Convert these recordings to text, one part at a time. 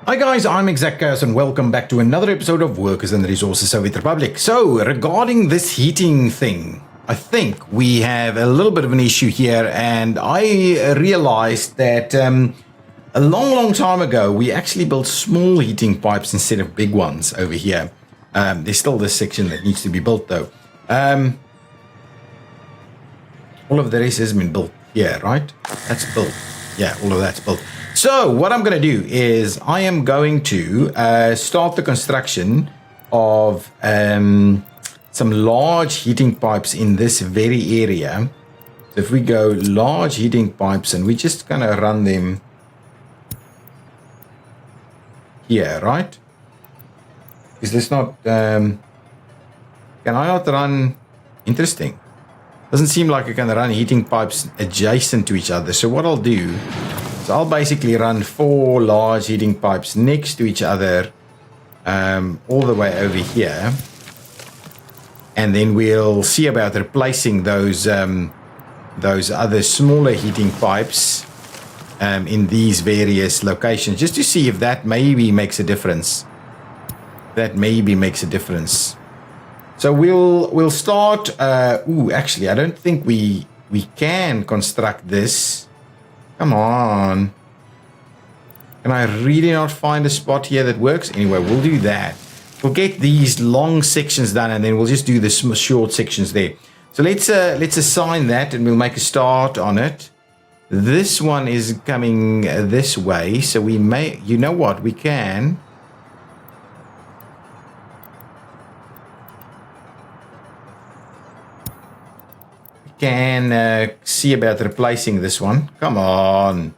Hi guys, I'm ExactChaos and welcome back to another episode of Workers and the Resources Soviet Republic. So, regarding this heating thing, I think we have a little bit of an issue here, and I realized that a long time ago we actually built small heating pipes instead of big ones over here. There's still this section that needs to be built though. All of the rest has been built here, right? That's built. Yeah, all of that's built. So what I'm going to do is I am going to start the construction of some large heating pipes in this very area. So if we go large heating pipes and we're just going to run them here, right? Is this not... can I not run... Interesting. Doesn't seem like I can run heating pipes adjacent to each other. So what I'll do... So I'll basically run 4 large heating pipes next to each other all the way over here. And then we'll see about replacing those other smaller heating pipes in these various locations, just to see if that maybe makes a difference. So we'll start. Actually, I don't think we can construct this. Come on. Can I really not find a spot here that works? Anyway, we'll do that. We'll get these long sections done and then we'll just do the short sections there. So let's assign that and we'll make a start on it. This one is coming this way. So we may, you know what, we can. See about replacing this one. Come on.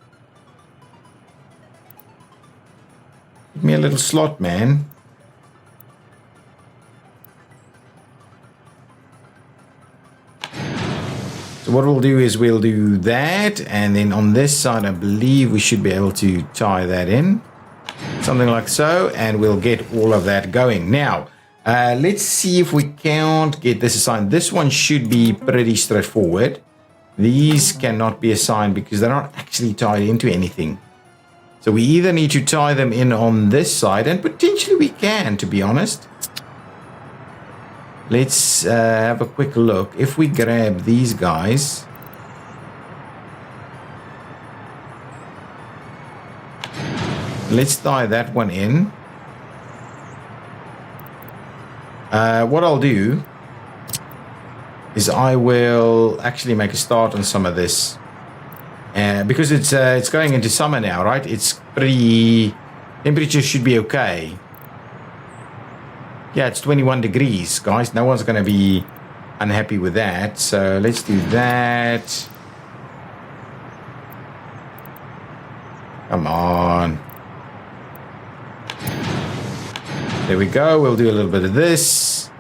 Give me a little slot, man. So what we'll do is we'll do that, and then on this side I believe we should be able to tie that in. Something like so, and we'll get all of that going. Now, let's see if we can't get this assigned. This one should be pretty straightforward. These cannot be assigned because they're not actually tied into anything. So we either need to tie them in on this side, and potentially we can, to be honest. Let's have a quick look. If we grab these guys. Let's tie that one in. What I'll do is I will actually make a start on some of this, because it's going into summer now, right? It's pretty, temperature should be okay. Yeah, it's 21 degrees, guys. No one's going to be unhappy with that. So let's do that. Come on. There we go. We'll do a little bit of this.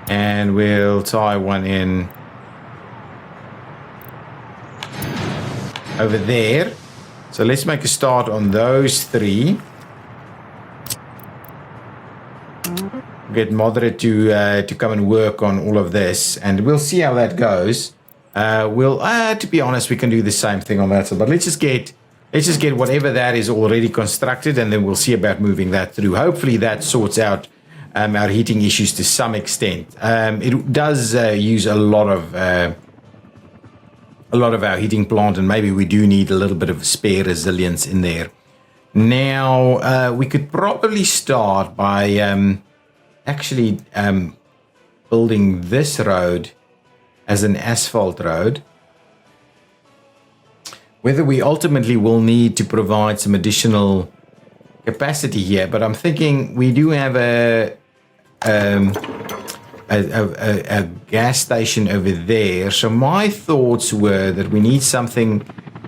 And we'll tie one in over there. So let's make a start on those 3. Get Moderate to come and work on all of this, and we'll see how that goes. To be honest, we can do the same thing on that side, but let's just get whatever that is already constructed, and then we'll see about moving that through. Hopefully that sorts out our heating issues to some extent. It does use a lot of our heating plant, and maybe we do need a little bit of spare resilience in there. Now, we could probably start by actually building this road as an asphalt road. Whether we ultimately will need to provide some additional capacity here, but I'm thinking we do have a gas station over there. So my thoughts were that we need something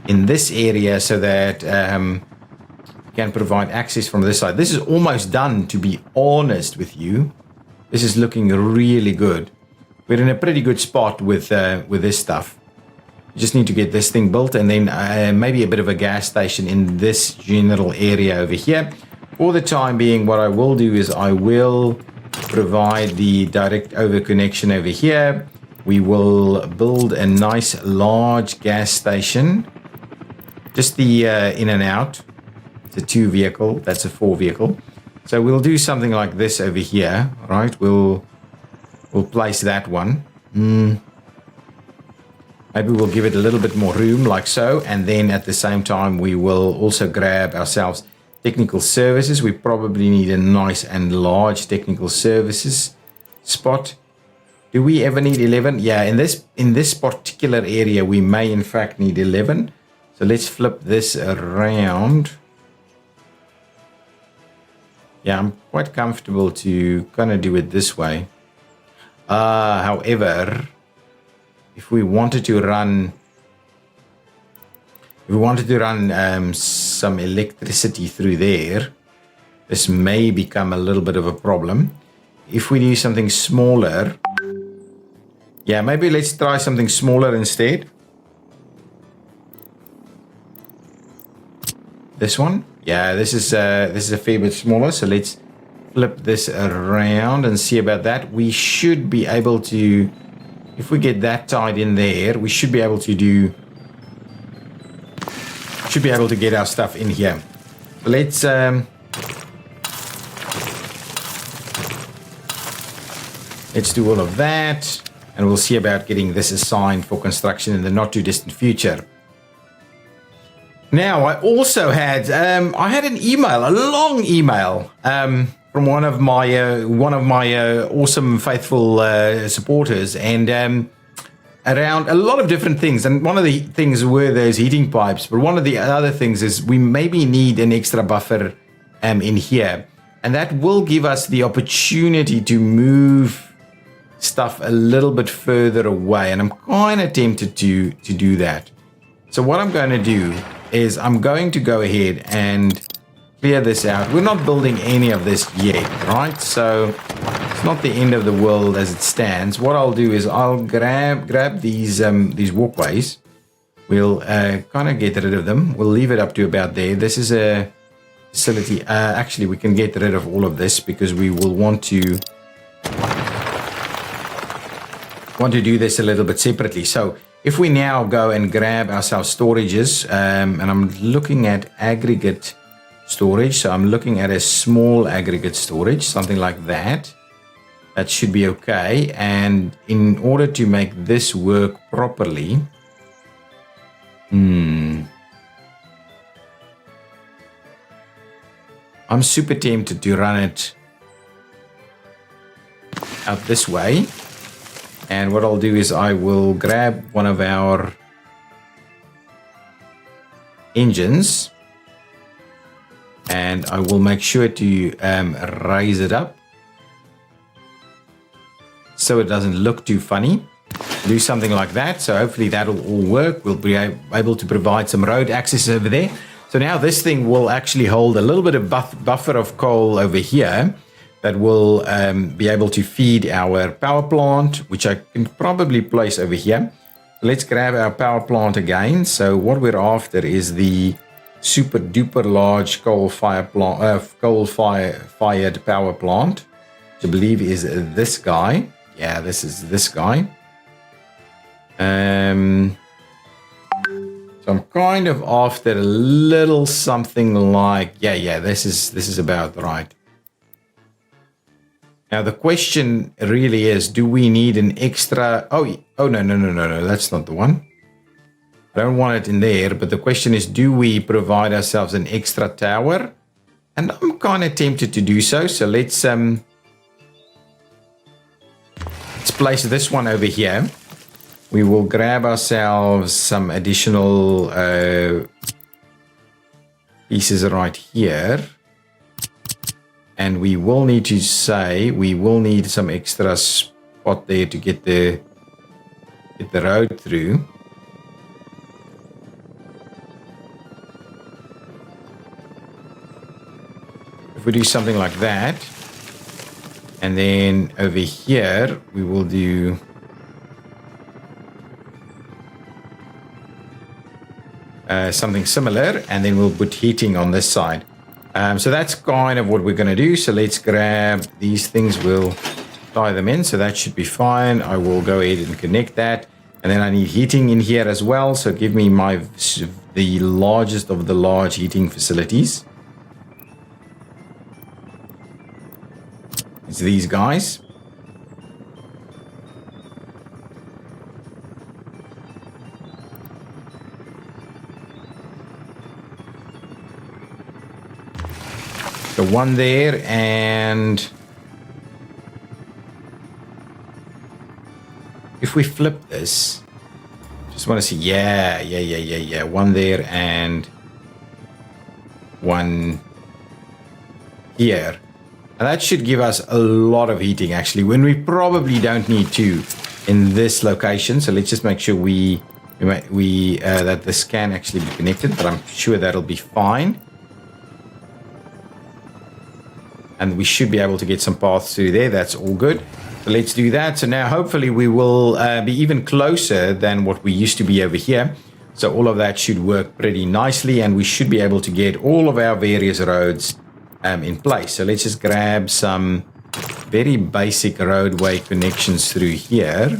in this area so that we can provide access from this side. This is almost done, to be honest with you. This is looking really good. We're in a pretty good spot with this stuff. We just need to get this thing built, and then maybe a bit of a gas station in this general area over here. For the time being, what I will do is I will provide the direct over connection over here. We will build a nice large gas station just the in and out. It's a 2 vehicle. That's a 4 vehicle. So we'll do something like this over here, right? We'll place that one. Maybe we'll give it a little bit more room like so. And then at the same time, we will also grab ourselves technical services. We probably need a nice and large technical services spot. Do we ever need 11? Yeah, in this particular area, we may in fact need 11. So let's flip this around. Yeah, I'm quite comfortable to kind of do it this way. However, if we wanted to run some electricity through there, this may become a little bit of a problem. If we do something smaller, yeah, maybe let's try something smaller instead. This one, yeah, this is a fair bit smaller. So let's flip this around and see about that. We should be able to, if we get that tied in there, we should be able to get our stuff in here. Let's do all of that, and we'll see about getting this assigned for construction in the not too distant future. Now, I also had an email, a long email, from one of my awesome, faithful supporters, and around a lot of different things. And one of the things were those heating pipes, but one of the other things is we maybe need an extra buffer in here, and that will give us the opportunity to move stuff a little bit further away, and I'm kind of tempted to do that. So what I'm going to do is I'm going to go ahead and clear this out. We're not building any of this yet, right? So it's not the end of the world as it stands. What I'll do is I'll grab these walkways. We'll kind of get rid of them. We'll leave it up to about there. This is a facility. Actually, we can get rid of all of this because we will want to do this a little bit separately. So if we now go and grab ourselves storages, and I'm looking at aggregate storage, so I'm looking at a small aggregate storage, something like that. That should be okay. And in order to make this work properly, I'm super tempted to run it out this way. And what I'll do is I will grab one of our engines, and I will make sure to raise it up so it doesn't look too funny. Do something like that. So hopefully that'll all work. We'll be able to provide some road access over there. So now this thing will actually hold a little bit of buffer of coal over here that will be able to feed our power plant, which I can probably place over here. Let's grab our power plant again. So what we're after is the super duper large coal-fired power plant, which I believe is this guy. Yeah, this is this guy. So I'm kind of after a little something like, yeah, this is about right. Now the question really is, do we need an extra? Oh no, that's not the one. I don't want it in there, but the question is, do we provide ourselves an extra tower? And I'm kind of tempted to do so. So let's place this one over here. We will grab ourselves some additional pieces right here. And we will need to say, we will need some extra spot there to get the road through. If we do something like that, and then over here, we will do something similar, and then we'll put heating on this side. So that's kind of what we're going to do. So let's grab these things. We'll tie them in. So that should be fine. I will go ahead and connect that. And then I need heating in here as well. So give me the largest of the large heating facilities. It's these guys. So one there, and if we flip this, just want to see, yeah. One there and one here. And that should give us a lot of heating actually, when we probably don't need to in this location. So let's just make sure that this can actually be connected, but I'm sure that'll be fine. And we should be able to get some paths through there. That's all good. So let's do that. So now hopefully we will be even closer than what we used to be over here. So all of that should work pretty nicely, and we should be able to get all of our various roads in place. So let's just grab some very basic roadway connections through here.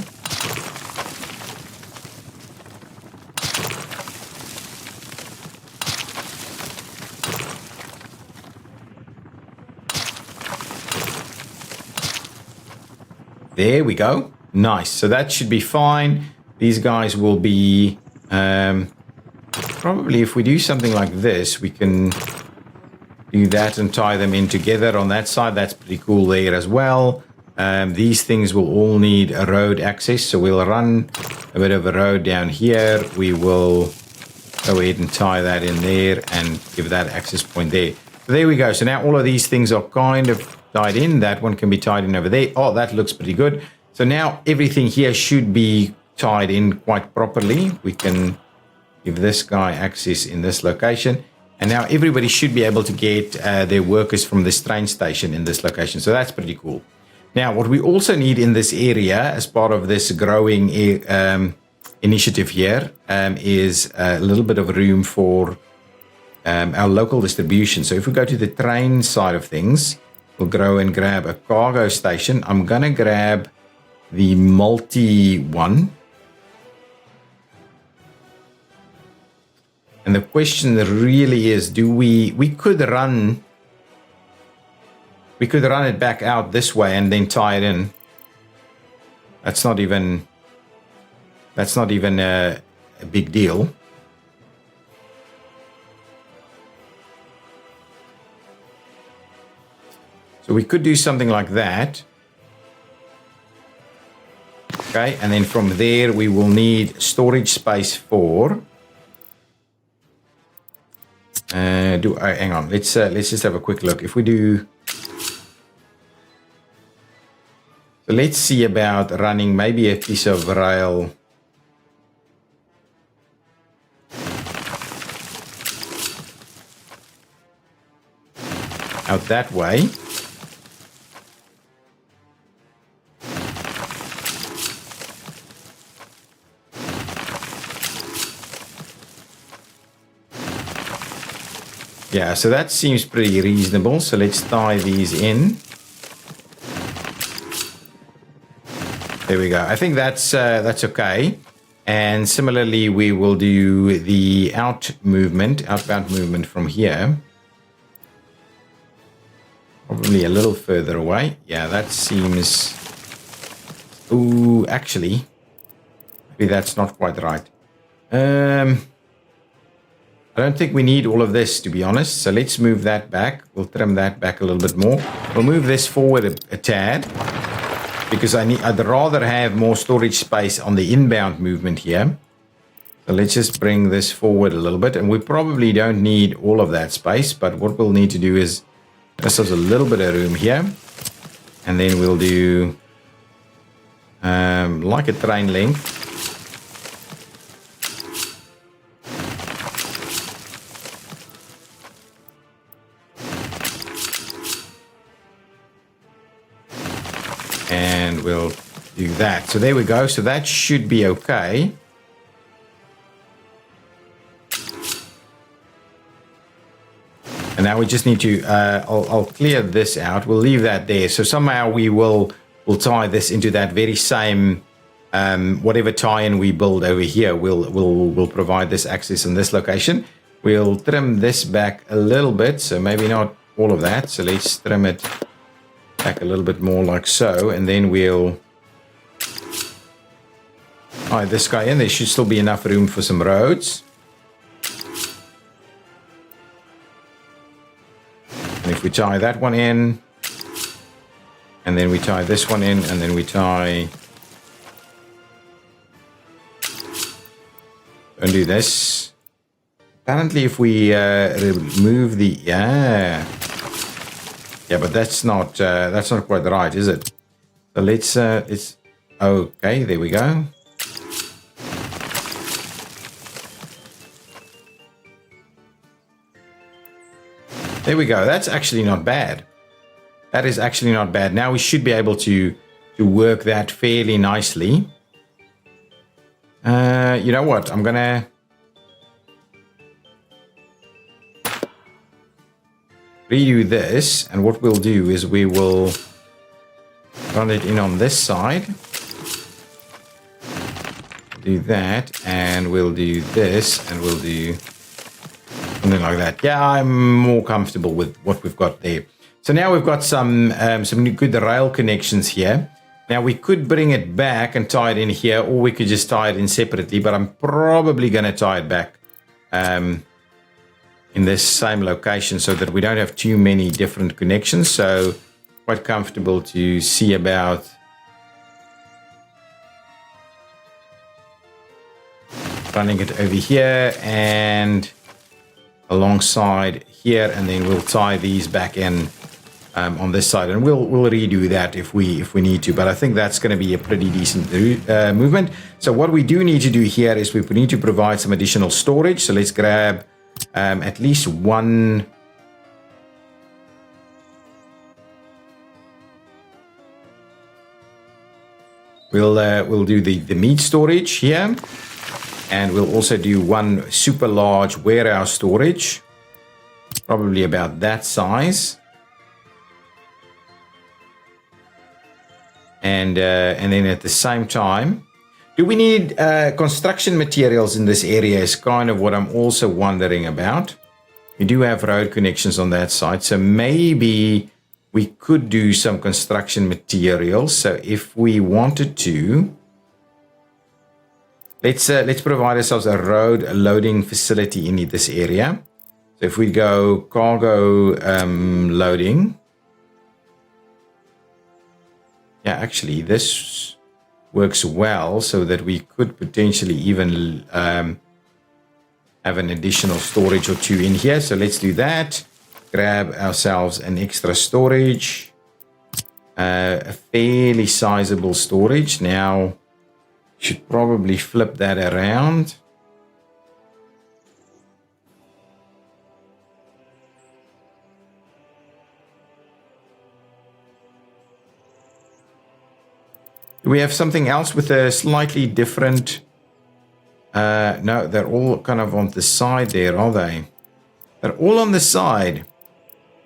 There we go. Nice. So that should be fine. These guys will be probably, if we do something like this, we can do that and tie them in together on that side. That's pretty cool there as well. These things will all need a road access, so we'll run a bit of a road down here. We will go ahead and tie that in there and give that access point there. So there we go. So now all of these things are kind of tied in. That one can be tied in over there. Oh, that looks pretty good. So now everything here should be tied in quite properly. We can give this guy access in this location. And now everybody should be able to get their workers from this train station in this location. So that's pretty cool. Now, what we also need in this area as part of this growing initiative here is a little bit of room for our local distribution. So if we go to the train side of things, we'll go and grab a cargo station. I'm going to grab the multi one. And the question really is, we could run it back out this way and then tie it in. That's not even a big deal. So we could do something like that. Okay, and then from there we will need storage space for. Hang on. Let's just have a quick look. If we do. So let's see about running maybe a piece of rail. Out that way. Yeah, so that seems pretty reasonable. So let's tie these in. There we go. I think that's okay. And similarly, we will do the outbound movement from here. Probably a little further away. Yeah, that seems. Ooh, actually, maybe that's not quite right. I don't think we need all of this, to be honest. So let's move that back. We'll trim that back a little bit more. We'll move this forward a tad, because I'd rather have more storage space on the inbound movement here. So let's just bring this forward a little bit. And we probably don't need all of that space, but what we'll need to do is give ourselves a little bit of room here. And then we'll do like a train length. And we'll do that. So there we go. So that should be okay. And now we just need to, I'll clear this out. We'll leave that there. So somehow we'll tie this into that very same whatever tie-in we build over here will provide this access in this location. We'll trim this back a little bit, so maybe not all of that. So let's trim it back a little bit more like so, and then we'll tie this guy in. There should still be enough room for some roads. And if we tie that one in, and then we tie this one in, and then we tie... Don't do this. Apparently if we remove the... Yeah, but that's not quite right, is it? So let's... Okay, there we go. There we go. That's actually not bad. That is actually not bad. Now we should be able to work that fairly nicely. You know what? I'm gonna redo this, and what we'll do is we will run it in on this side. Do that, and we'll do this, and we'll do something like that. Yeah, I'm more comfortable with what we've got there. So now we've got some good rail connections here. Now we could bring it back and tie it in here, or we could just tie it in separately, but I'm probably going to tie it back in this same location so that we don't have too many different connections. So quite comfortable to see about running it over here and alongside here, and then we'll tie these back in on this side, and we'll redo that if we need to. But I think that's going to be a pretty decent movement. So what we do need to do here is we need to provide some additional storage. So let's grab at least one. We'll do the meat storage here, and we'll also do one super large warehouse storage, probably about that size. And then at the same time, do we need construction materials in this area is kind of what I'm also wondering about. We do have road connections on that side, so maybe we could do some construction materials. So if we wanted to, let's provide ourselves a road loading facility in this area. So if we go cargo loading. Yeah, actually, this works well so that we could potentially even have an additional storage or two in here. So let's do that. Grab ourselves an extra storage, a fairly sizable storage. Now, should probably flip that around. Do we have something else with a slightly different... no, they're all kind of on the side there, are they? They're all on the side.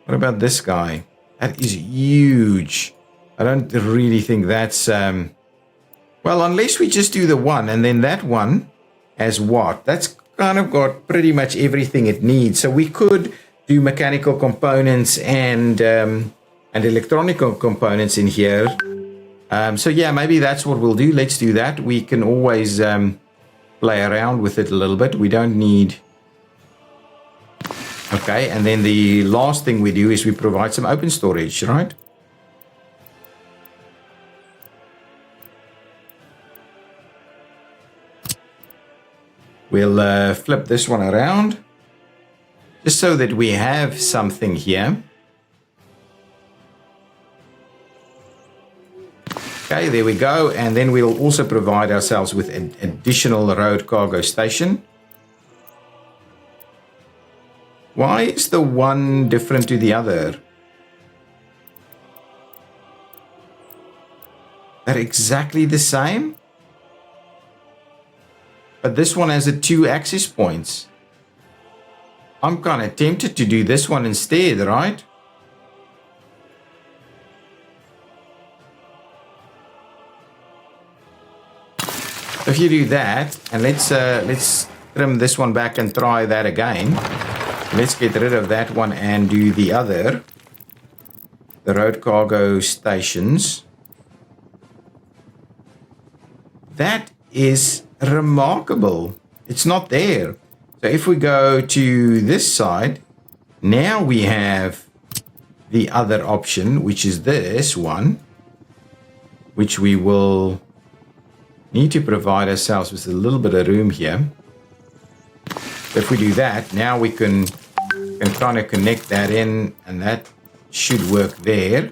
What about this guy? That is huge. I don't really think that's... well, unless we just do the one, and then that one has what? That's kind of got pretty much everything it needs. So we could do mechanical components and electronic components in here. So yeah, maybe that's what we'll do. Let's do that. We can always play around with it a little bit. We don't need... Okay, and then the last thing we do is we provide some open storage, right? We'll flip this one around just so that we have something here. Okay, there we go. And then we'll also provide ourselves with an additional road cargo station. Why is the one different to the other? They're exactly the same. But this one has a 2 access points. I'm kind of tempted to do this one instead, right? So if you do that, and let's trim this one back and try that again. Let's get rid of that one and do the other. The road cargo stations. That is remarkable. It's not there. So if we go to this side, now we have the other option, which is this one, which we will need to provide ourselves with a little bit of room here. So if we do that, now we can kind of connect that in, and that should work there.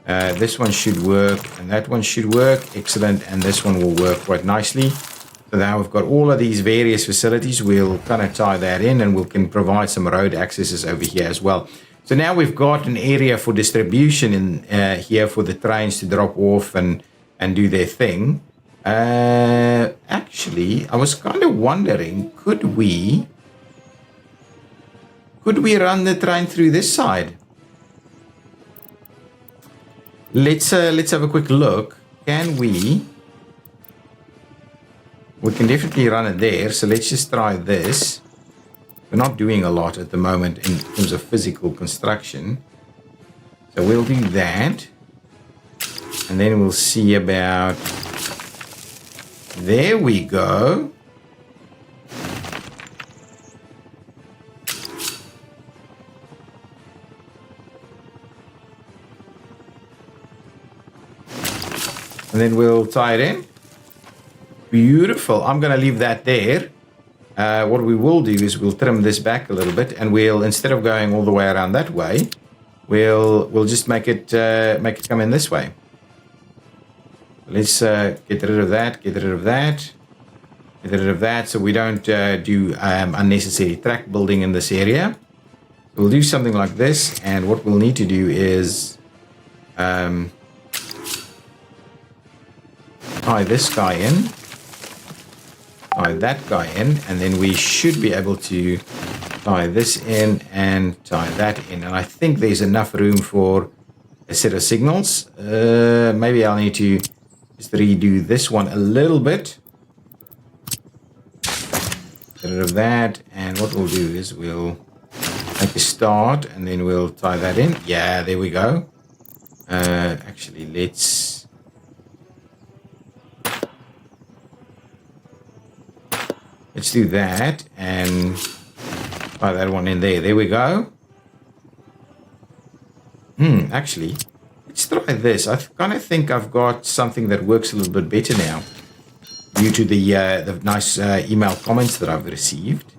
This one should work, and that one should work. Excellent, and this one will work quite nicely. So now we've got all of these various facilities. We'll kind of tie that in, and we can provide some road accesses over here as well. So now we've got an area for distribution in here for the trains to drop off and do their thing. Actually, I was kind of wondering, could we run the train through this side? Let's have a quick look. Can we? We can definitely run it there. So let's just try this. We're not doing a lot at the moment in terms of physical construction. So we'll do that. And then we'll see about... There we go. And then we'll tie it in. Beautiful. I'm going to leave that there. What we will do is we'll trim this back a little bit, and we'll, instead of going all the way around that way, we'll just make it come in this way. Let's get rid of that, get rid of that, get rid of that, so we don't do unnecessary track building in this area. We'll do something like this, and what we'll need to do is tie this guy in, tie that guy in, and then we should be able to tie this in and tie that in. And I think there's enough room for a set of signals. Maybe I'll need to just redo this one a little bit. Get rid of that, and what we'll do is we'll make a start, and then we'll tie that in. Yeah, there we go. Actually, let's do that and tie that one in there. There we go. Actually, let's try this. I kind of think I've got something that works a little bit better now due to the nice email comments that I've received.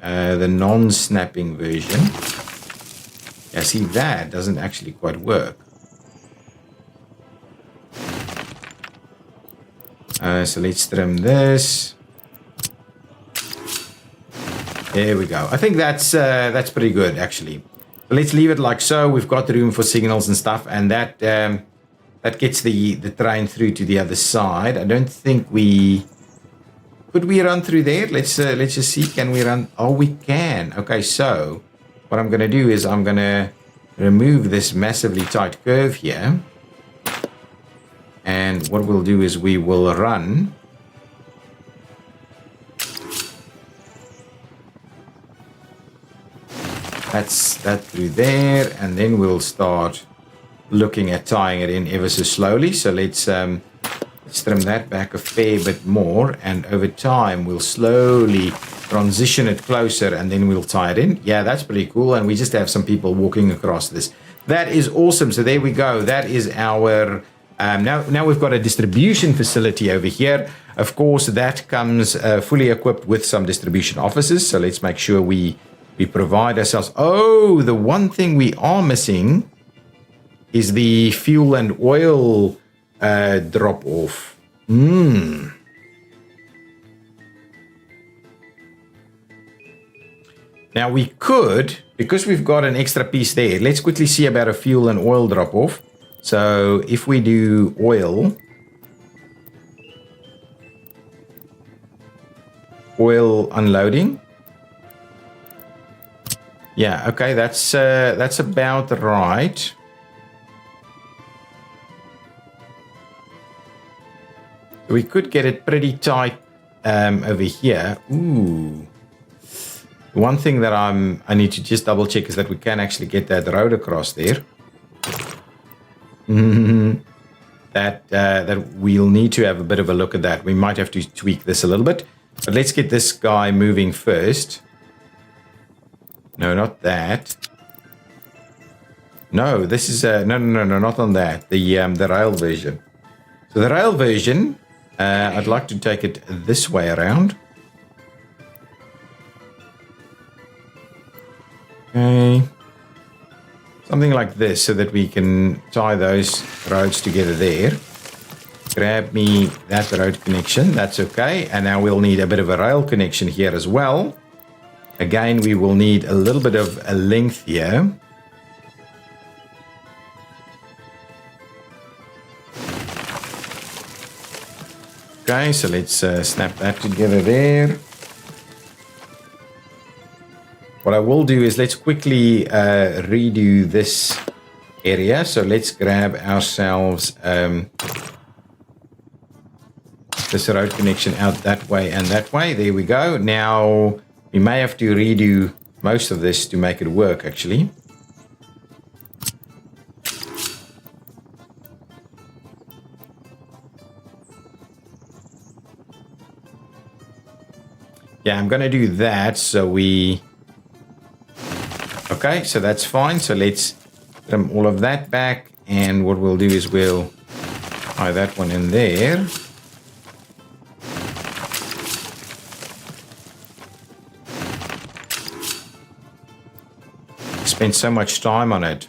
The non-snapping version. Yeah, see, that doesn't actually quite work. So let's trim this. There we go. I think that's pretty good, actually. So let's leave it like so. We've got the room for signals and stuff, and that gets the train through to the other side. I don't think could we run through there? Let's just see. Can we run? Oh, we can. Okay, so what I'm going to do is I'm going to remove this massively tight curve here. And what we'll do is we will run that's that through there, and then we'll start looking at tying it in ever so slowly. So let's trim that back a fair bit more, and over time we'll slowly transition it closer, and then we'll tie it in. Yeah, that's pretty cool, and we just have some people walking across this. That is awesome. So there we go. That is our now we've got a distribution facility over here. Of course, that comes fully equipped with some distribution offices. So let's make sure we provide ourselves. Oh, the one thing we are missing is the fuel and oil drop off. Now we could, because we've got an extra piece there, let's quickly see about a fuel and oil drop off. So if we do oil unloading. Yeah, okay, that's about right. We could get it pretty tight over here. Ooh. One thing that I need to just double check is that we can actually get that road across there. That we'll need to have a bit of a look at that. We might have to tweak this a little bit. But let's get this guy moving first. No, not that. No, this is no, not on that. The rail version. So the rail version, I'd like to take it this way around. Okay. Something like this, so that we can tie those roads together there. Grab me that road connection. That's okay. And now we'll need a bit of a rail connection here as well. Again, we will need a little bit of a length here. Okay, so let's snap that together there. What I will do is let's quickly redo this area. So let's grab ourselves this road connection out that way and that way. There we go. Now we may have to redo most of this to make it work, actually. Yeah, I'm going to do that. So we... Okay, so that's fine. So let's trim all of that back. And what we'll do is we'll tie that one in there. Spent so much time on it.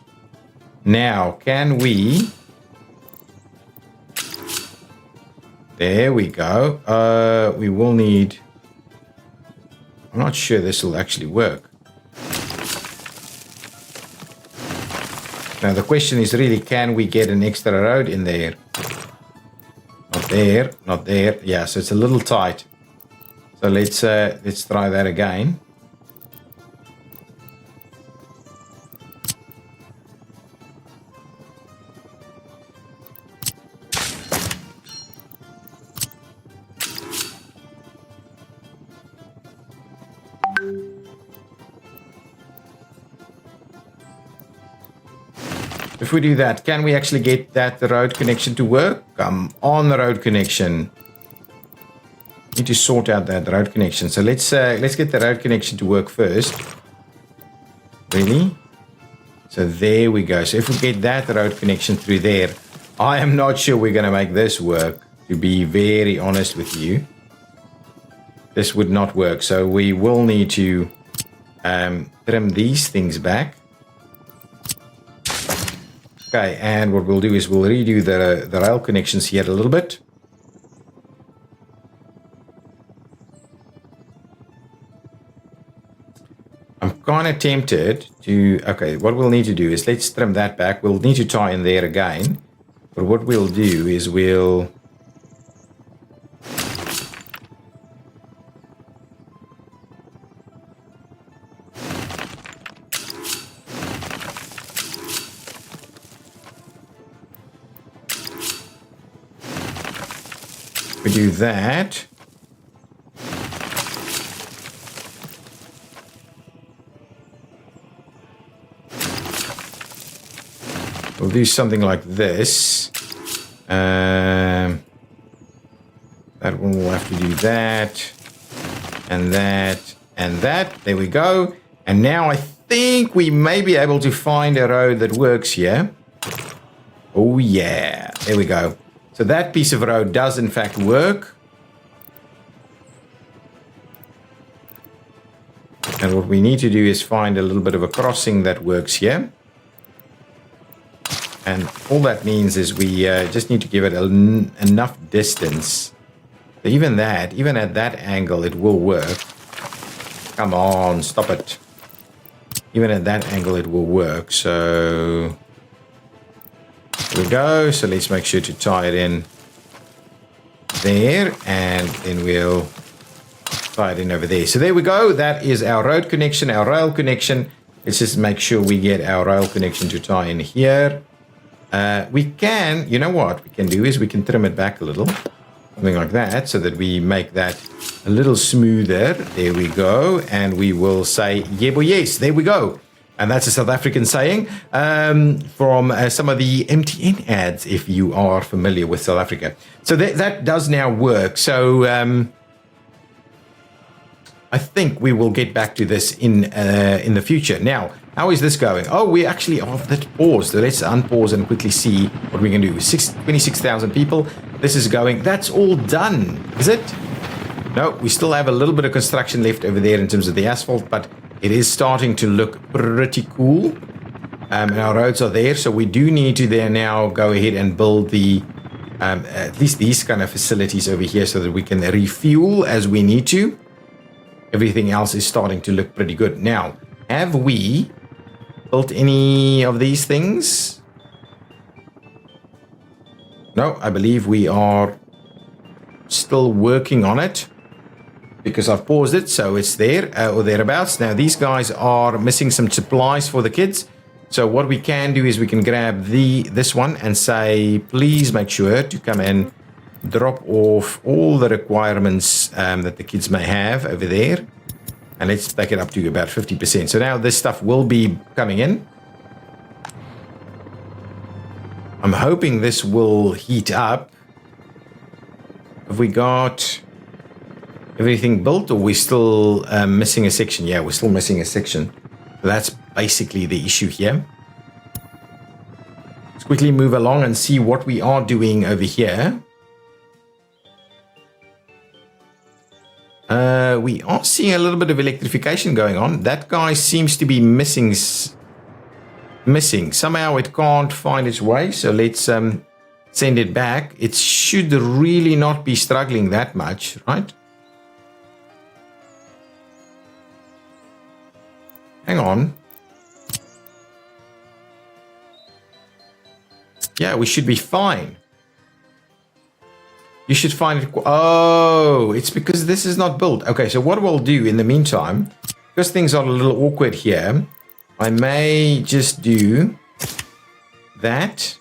Now, can we... There we go. We will need... I'm not sure this will actually work. Now the question is really, can we get an extra road in there? Not there, not there. Yeah, so it's a little tight. So let's try that again. If we do that, can we actually get the road connection to work? Come on, the road connection. Need to sort out that road connection. So let's get the road connection to work first. Really? So there we go. So if we get that road connection through there, I am not sure we're going to make this work, to be very honest with you. This would not work. So we will need to trim these things back. Okay, and what we'll do is we'll redo the rail connections here a little bit. I'm kind of tempted to... Okay, what we'll need to do is let's trim that back. We'll need to tie in there again. But what we'll do is we'll... We do that. We'll do something like this. That one will have to do that. And that. And that. There we go. And now I think we may be able to find a road that works here. Oh yeah. There we go. So that piece of road does in fact work. And what we need to do is find a little bit of a crossing that works here. And all that means is we just need to give it enough distance. So even at that angle, it will work. Come on, stop it. Even at that angle, it will work. So... There we go. So let's make sure to tie it in there, and then we'll tie it in over there. So there we go. That is our road connection, our rail connection. Let's just make sure we get our rail connection to tie in here. We can, you know what we can do is we can trim it back a little. something like that, so that we make that a little smoother. There we go. And we will say, yeah, boy, yes, there we go. And that's a South African saying from some of the MTN ads, if you are familiar with South Africa. So that does now work. So I think we will get back to this in the future. Now, how is this going? Oh, we actually have that pause. So let's unpause and quickly see what we can do. 26,000 people. This is going. That's all done, is it? No, we still have a little bit of construction left over there in terms of the asphalt, but it is starting to look pretty cool. And our roads are there, so we do need to there now go ahead and build the at least these kind of facilities over here so that we can refuel as we need to. Everything else is starting to look pretty good. Now, have we built any of these things? No, I believe we are still working on it because I've paused it, so it's there or thereabouts. Now, these guys are missing some supplies for the kids. So what we can do is we can grab this one and say, please make sure to come and drop off all the requirements that the kids may have over there. And let's take it up to about 50%. So now this stuff will be coming in. I'm hoping this will heat up. Have we got everything built, or are we still missing a section? Yeah, we're still missing a section. So that's basically the issue here. Let's quickly move along and see what we are doing over here. We are seeing a little bit of electrification going on. That guy seems to be missing. Somehow it can't find its way. So let's send it back. It should really not be struggling that much, right? Hang on. Yeah, we should be fine. You should find it. Oh, it's because this is not built. Okay, so what we'll do in the meantime, because things are a little awkward here, I may just do that.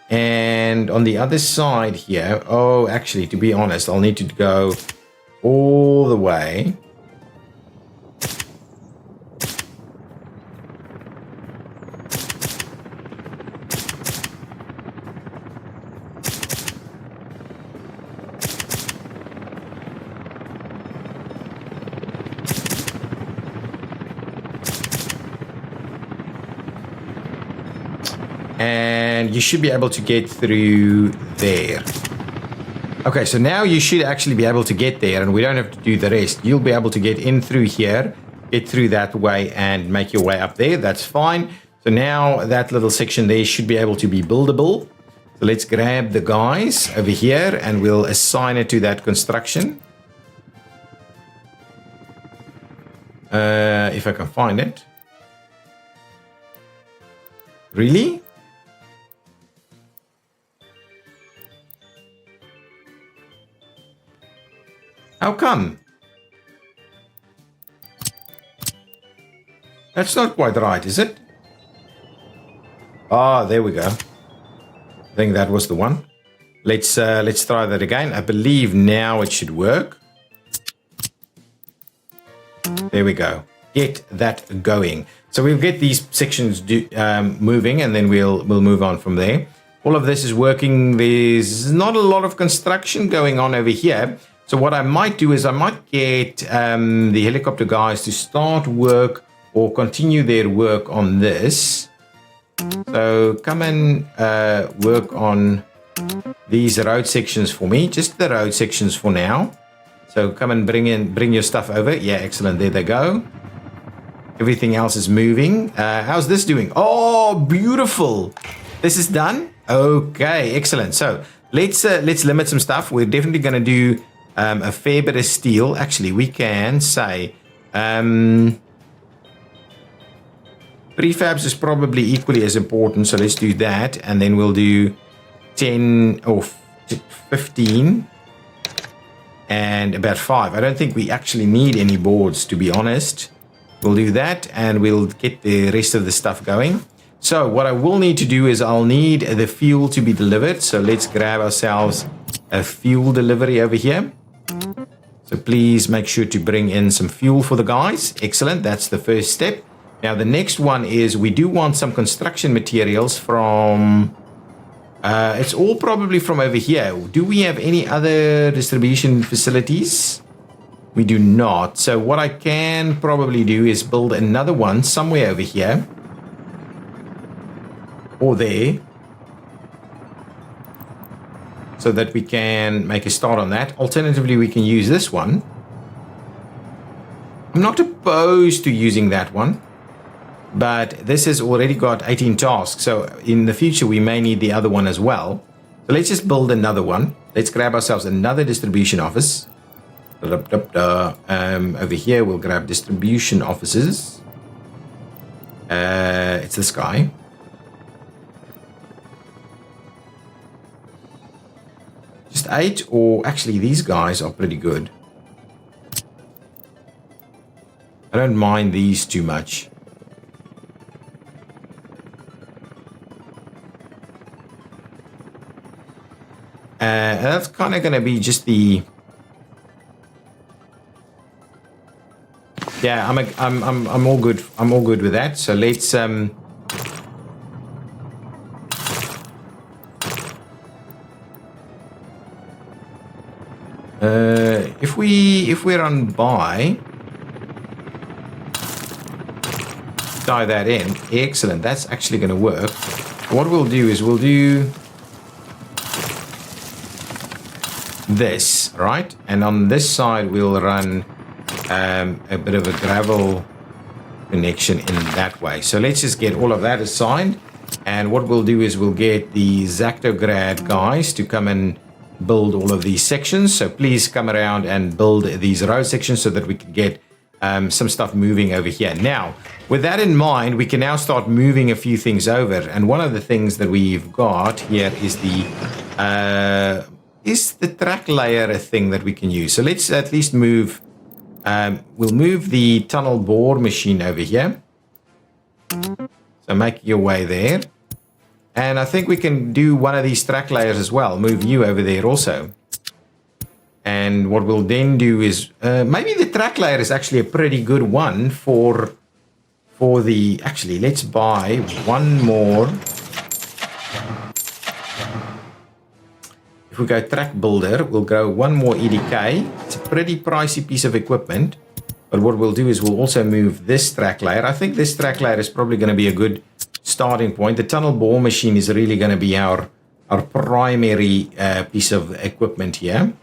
And on the other side here, oh, actually, to be honest, I'll need to go all the way. And you should be able to get through there. Okay, so now you should actually be able to get there, and we don't have to do the rest. You'll be able to get in through here, get through that way, and make your way up there. That's fine. So now that little section there should be able to be buildable. So let's grab the guys over here, and we'll assign it to that construction. If I can find it. Really? How come? That's not quite right, is it? Ah, there we go. I think that was the one. Let's try that again. I believe now it should work. There we go. Get that going. So we'll get these sections moving, and then we'll move on from there. All of this is working. There's not a lot of construction going on over here. So what I might do is I might get the helicopter guys to start work or continue their work on this. So come and work on these road sections for me. Just the road sections for now. So come and bring your stuff over. Yeah, excellent. There they go. Everything else is moving. How's this doing? Oh, beautiful. This is done. Okay, excellent. So let's limit some stuff. We're definitely going to do a fair bit of steel. Actually, we can say prefabs is probably equally as important. So let's do that. And then we'll do 10 or 15 and about 5. I don't think we actually need any boards, to be honest. We'll do that, and we'll get the rest of the stuff going. So what I will need to do is I'll need the fuel to be delivered. So let's grab ourselves a fuel delivery over here. So please make sure to bring in some fuel for the guys. Excellent. That's the first step. Now, the next one is we do want some construction materials from... it's all probably from over here. Do we have any other distribution facilities? We do not. So what I can probably do is build another one somewhere over here. Or there. So that we can make a start on that. Alternatively, we can use this one. I'm not opposed to using that one. But this has already got 18 tasks. So in the future, we may need the other one as well. So let's just build another one. Let's grab ourselves another distribution office. Over here, we'll grab distribution offices. It's this guy. Just 8, or actually these guys are pretty good. I don't mind these too much. That's kind of going to be just the... Yeah, I'm all good. I'm all good with that. So let's if we run by, tie that in. Excellent. That's actually going to work. What we'll do is we'll do this, right? And on this side we'll run a bit of a gravel connection in that way. So let's just get all of that assigned, and what we'll do is we'll get the Zactograd guys to come and build all of these sections. So please come around and build these road sections so that we can get some stuff moving over here. Now, with that in mind, we can now start moving a few things over, and one of the things that we've got here is the track layer, a thing that we can use. So let's at least move. We'll move the tunnel bore machine over here. So make your way there. And I think we can do one of these track layers as well. Move you over there also. And what we'll then do is, maybe the track layer is actually a pretty good one for the, actually, let's buy one more. If we go track builder, we'll go one more EDK. It's a pretty pricey piece of equipment. But what we'll do is we'll also move this track layer. I think this track layer is probably going to be a good starting point. The tunnel bore machine is really going to be our primary piece of equipment here.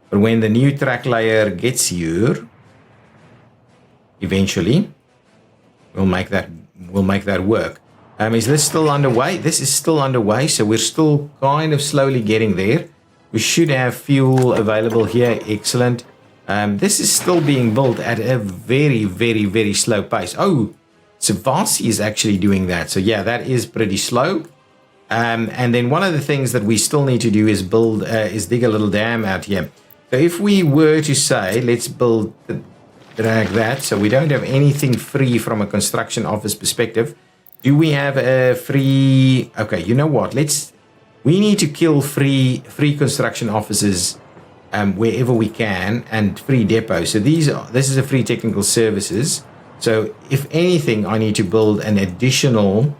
But when the new track layer gets here, eventually, we'll make that work. Is this still underway? This is still underway, so we're still kind of slowly getting there. We should have fuel available here. Excellent. This is still being built at a very, very, very slow pace. Oh, Savasi is actually doing that. So yeah, that is pretty slow. And then one of the things that we still need to do is dig a little dam out here. So if we were to say, let's drag that, so we don't have anything free from a construction office perspective. Do we have a free... Okay, you know what? We need to kill free construction offices wherever we can, and free depots. So this is a free technical services. So if anything, I need to build an additional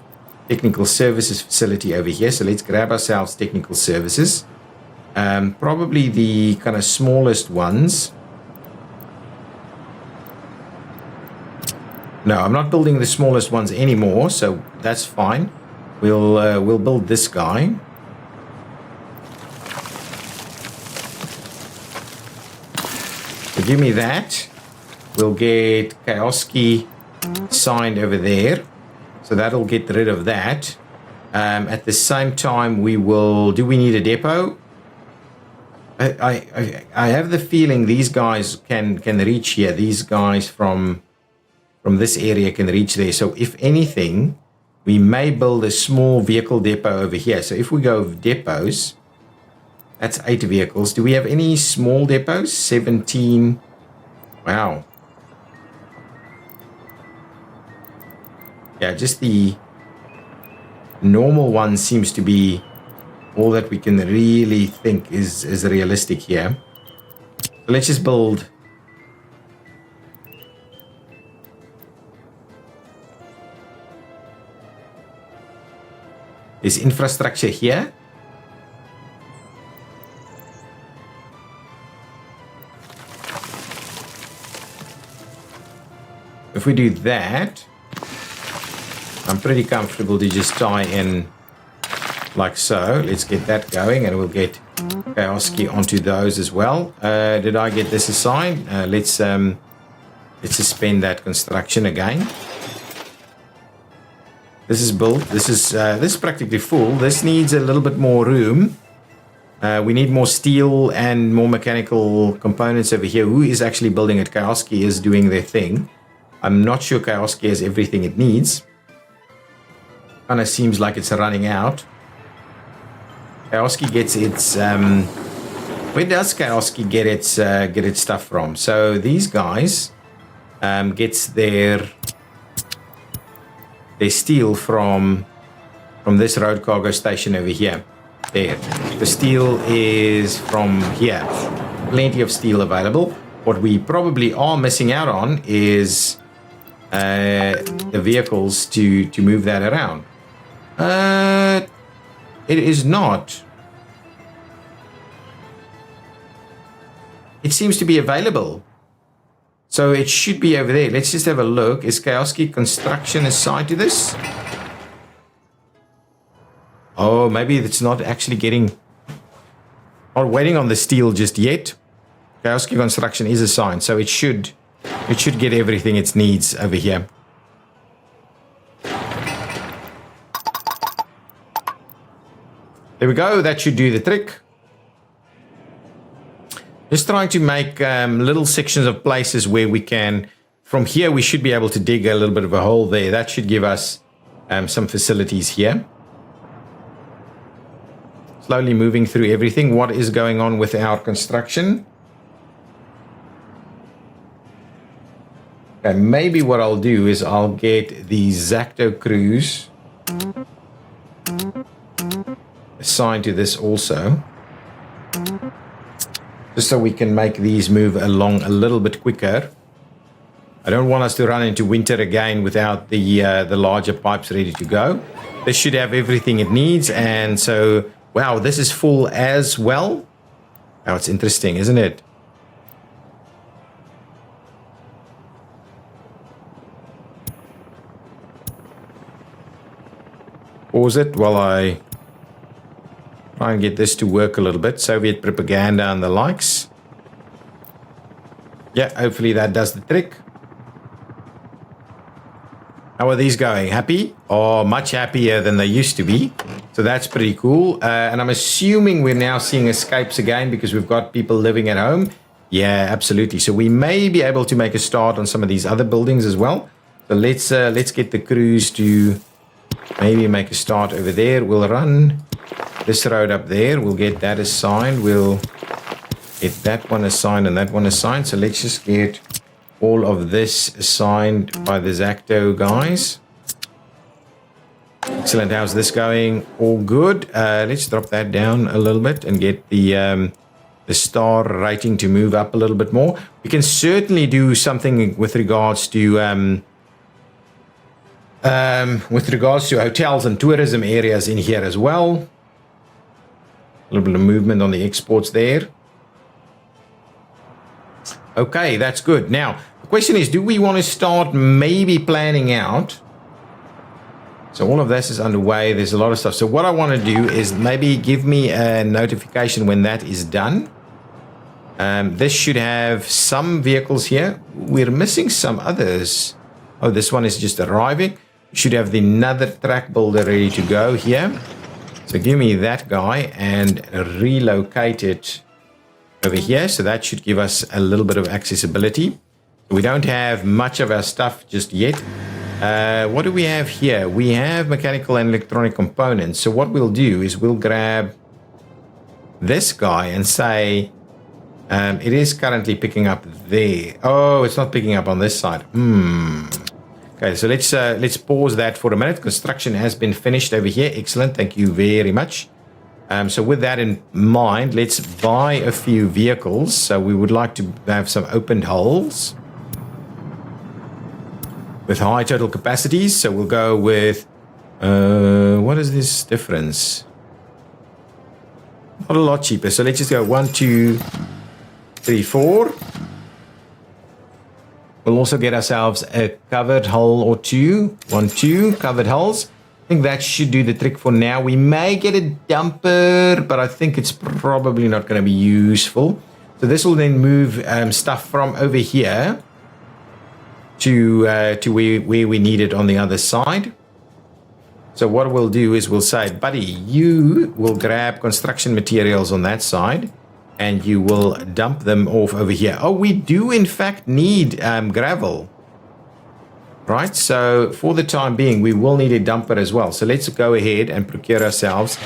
technical services facility over here. So let's grab ourselves technical services. Probably the kind of smallest ones. No, I'm not building the smallest ones anymore, so that's fine. We'll build this guy. So give me that. We'll get Kioski signed over there, so that'll get rid of that. At the same time, we will. Do we need a depot? I have the feeling these guys can reach here. These guys from this area can reach there. So if anything, we may build a small vehicle depot over here. So if we go depots, that's 8 vehicles. Do we have any small depots? 17. Wow. Yeah, just the normal one seems to be all that we can really think is realistic here. So let's just build. There's infrastructure here. If we do that, I'm pretty comfortable to just tie in like so. Let's get that going, and we'll get Kioski onto those as well. Did I get this assigned? Let's suspend that construction again. This is built. This is practically full. This needs a little bit more room. We need more steel and more mechanical components over here. Who is actually building it? Kioski is doing their thing. I'm not sure Kioski has everything it needs. Kind of seems like it's running out. Kioski gets its. Where does Kioski get its stuff from? So these guys gets their steel from this road cargo station over here. There. The steel is from here. Plenty of steel available. What we probably are missing out on is the vehicles to move that around. It is not. It seems to be available. So it should be over there. Let's just have a look. Is Kioski Construction assigned to this? Oh, maybe it's not actually not waiting on the steel just yet. Kioski Construction is assigned, so it should get everything it needs over here. There we go. That should do the trick. Just trying to make little sections of places where we can. From here, we should be able to dig a little bit of a hole there. That should give us some facilities here. Slowly moving through everything. What is going on with our construction? Okay, maybe what I'll do is I'll get the Zacto crews assigned to this also, just so we can make these move along a little bit quicker. I don't want us to run into winter again without the larger pipes ready to go. This should have everything it needs, and so wow, this is full as well. Wow, it's interesting, isn't it? Pause it while I try and get this to work a little bit. Soviet propaganda and the likes. Yeah, hopefully that does the trick. How are these going? Happy? Oh, much happier than they used to be. So that's pretty cool. And I'm assuming we're now seeing escapes again because we've got people living at home. Yeah, absolutely. So we may be able to make a start on some of these other buildings as well. So let's get the crews to maybe make a start over there. We'll run this road up there. We'll get that assigned. We'll get that one assigned and that one assigned. So let's just get all of this assigned by the Zacto guys. Excellent. How's this going? All good. Let's drop that down a little bit and get the star rating to move up a little bit more. We can certainly do something with regards to hotels and tourism areas in here as well. A little bit of movement on the exports there. Okay, that's good. Now, the question is, do we want to start maybe planning out? So all of this is underway. There's a lot of stuff. So what I want to do is maybe give me a notification when that is done. This should have some vehicles here. We're missing some others. Oh, this one is just arriving. We should have another track builder ready to go here. So give me that guy and relocate it over here. So that should give us a little bit of accessibility. We don't have much of our stuff just yet. What do we have here? We have mechanical and electronic components. So what we'll do is we'll grab this guy and say it is currently picking up there. Oh, it's not picking up on this side. Okay, so let's pause that for a minute. Construction has been finished over here. Excellent. Thank you very much. So with that in mind, let's buy a few vehicles. So we would like to have some opened hulls with high total capacities. So we'll go with, what is this difference? Not a lot cheaper. So let's just go 1, 2, 3, 4. We'll also get ourselves a covered hull or two. 1, 2 covered hulls. I think that should do the trick for now. We may get a dumper, but I think it's probably not going to be useful. So this will then move stuff from over here to where we need it on the other side. So what we'll do is we'll say, buddy, you will grab construction materials on that side and you will dump them off over here. Oh, we do in fact need gravel. Right, so for the time being, we will need a dumper as well. So let's go ahead and procure ourselves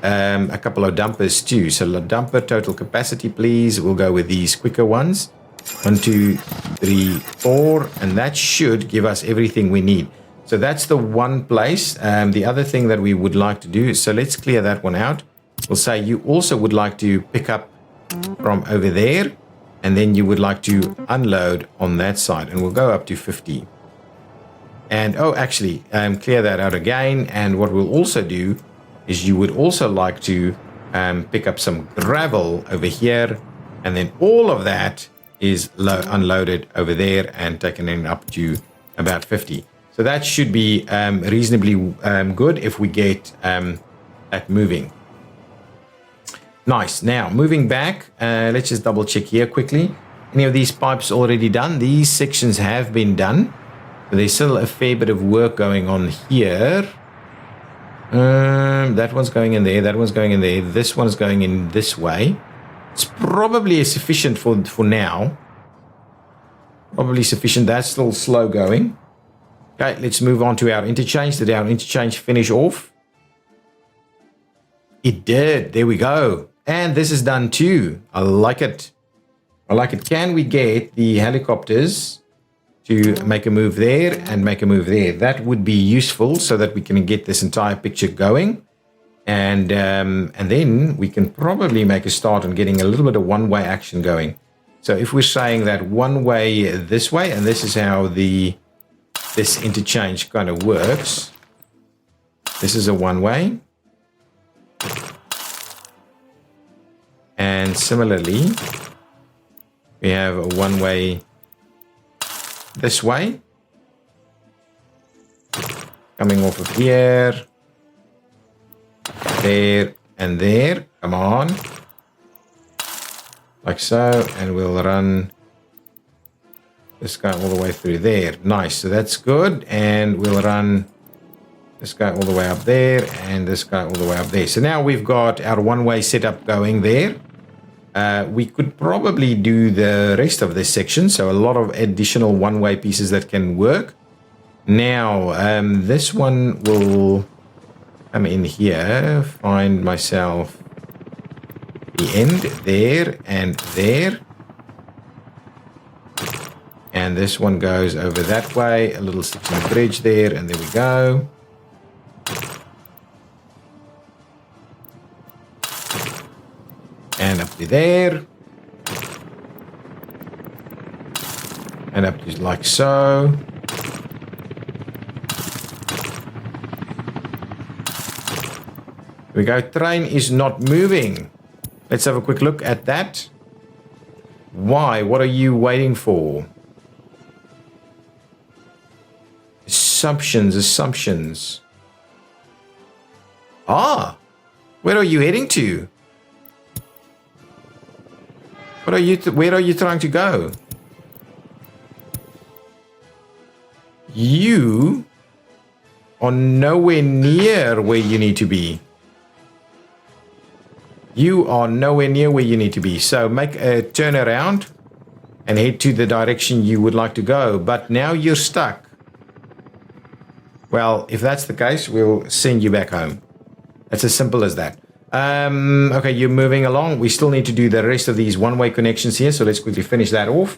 a couple of dumpers too. So dumper total capacity, please. We'll go with these quicker ones. 1, 2, 3, 4. And that should give us everything we need. So that's the one place. The other thing that we would like to do is, so let's clear that one out. We'll say you also would like to pick up from over there. And then you would like to unload on that side. And we'll go up to 50. And, oh, actually, clear that out again. And what we'll also do is you would also like to pick up some gravel over here. And then all of that is unloaded over there and taken in up to about 50. So that should be reasonably good if we get that moving. Nice. Now, moving back, let's just double check here quickly. Any of these pipes already done? These sections have been done. There's still a fair bit of work going on here. That one's going in there. That one's going in there. This one's going in this way. It's probably sufficient for now. Probably sufficient. That's still slow going. Okay, let's move on to our interchange. Did our interchange finish off? It did. There we go. And this is done too. I like it. I like it. Can we get the helicopters to make a move there and make a move there? That would be useful so that we can get this entire picture going. And then we can probably make a start on getting a little bit of one-way action going. So if we're saying that one way this way, and this is how this interchange kind of works. This is a one-way. And similarly, we have a one-way this way, coming off of here, there, and there. Come on, like so, and we'll run this guy all the way through there. Nice. So that's good, and we'll run this guy all the way up there, and this guy all the way up there. So now we've got our one-way setup going there. We could probably do the rest of this section, so a lot of additional one-way pieces that can work. Now, this one will come in here, find myself the end there and there. And this one goes over that way, a little section of bridge there, and there we go. And up to there. And up to like so. Here we go. Train is not moving. Let's have a quick look at that. Why? What are you waiting for? Assumptions. Ah, where are you heading to? Where are you trying to go? You are nowhere near where you need to be. You are nowhere near where you need to be. So make a turnaround and head to the direction you would like to go. But now you're stuck. Well, if that's the case, we'll send you back home. It's as simple as that. Okay, you're moving along. We still need to do the rest of these one-way connections here, so let's quickly finish that off.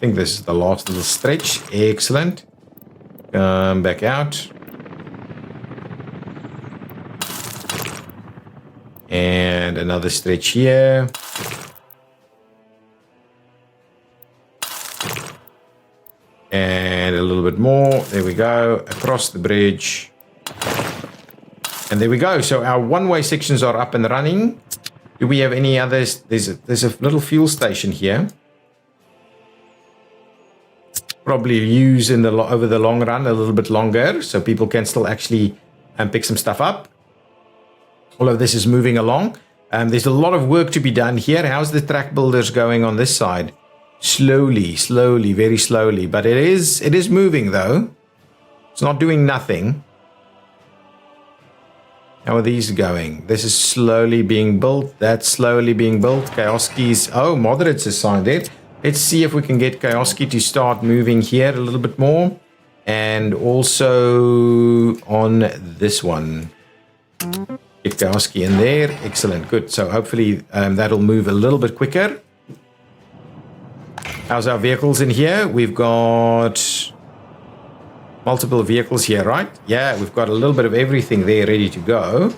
think this is the last little stretch. Excellent. Come back out. And another stretch here. And a little bit more. There we go. Across the bridge. And there we go. So our one-way sections are up and running. Do we have any others? There's a little fuel station here. Probably use over the long run a little bit longer, so people can still actually pick some stuff up. All of this is moving along. There's a lot of work to be done here. How's the track builders going on this side? Slowly, very slowly. But it is moving though. It's not doing nothing. How are these going? This is slowly being built. That's slowly being built. Kaoski's, moderates assigned it. Let's see if we can get Kaoski to start moving here a little bit more. And also on this one. Get Kaoski in there. Excellent. Good. So hopefully that'll move a little bit quicker. How's our vehicles in here? We've got multiple vehicles here, right? Yeah, we've got a little bit of everything there ready to go.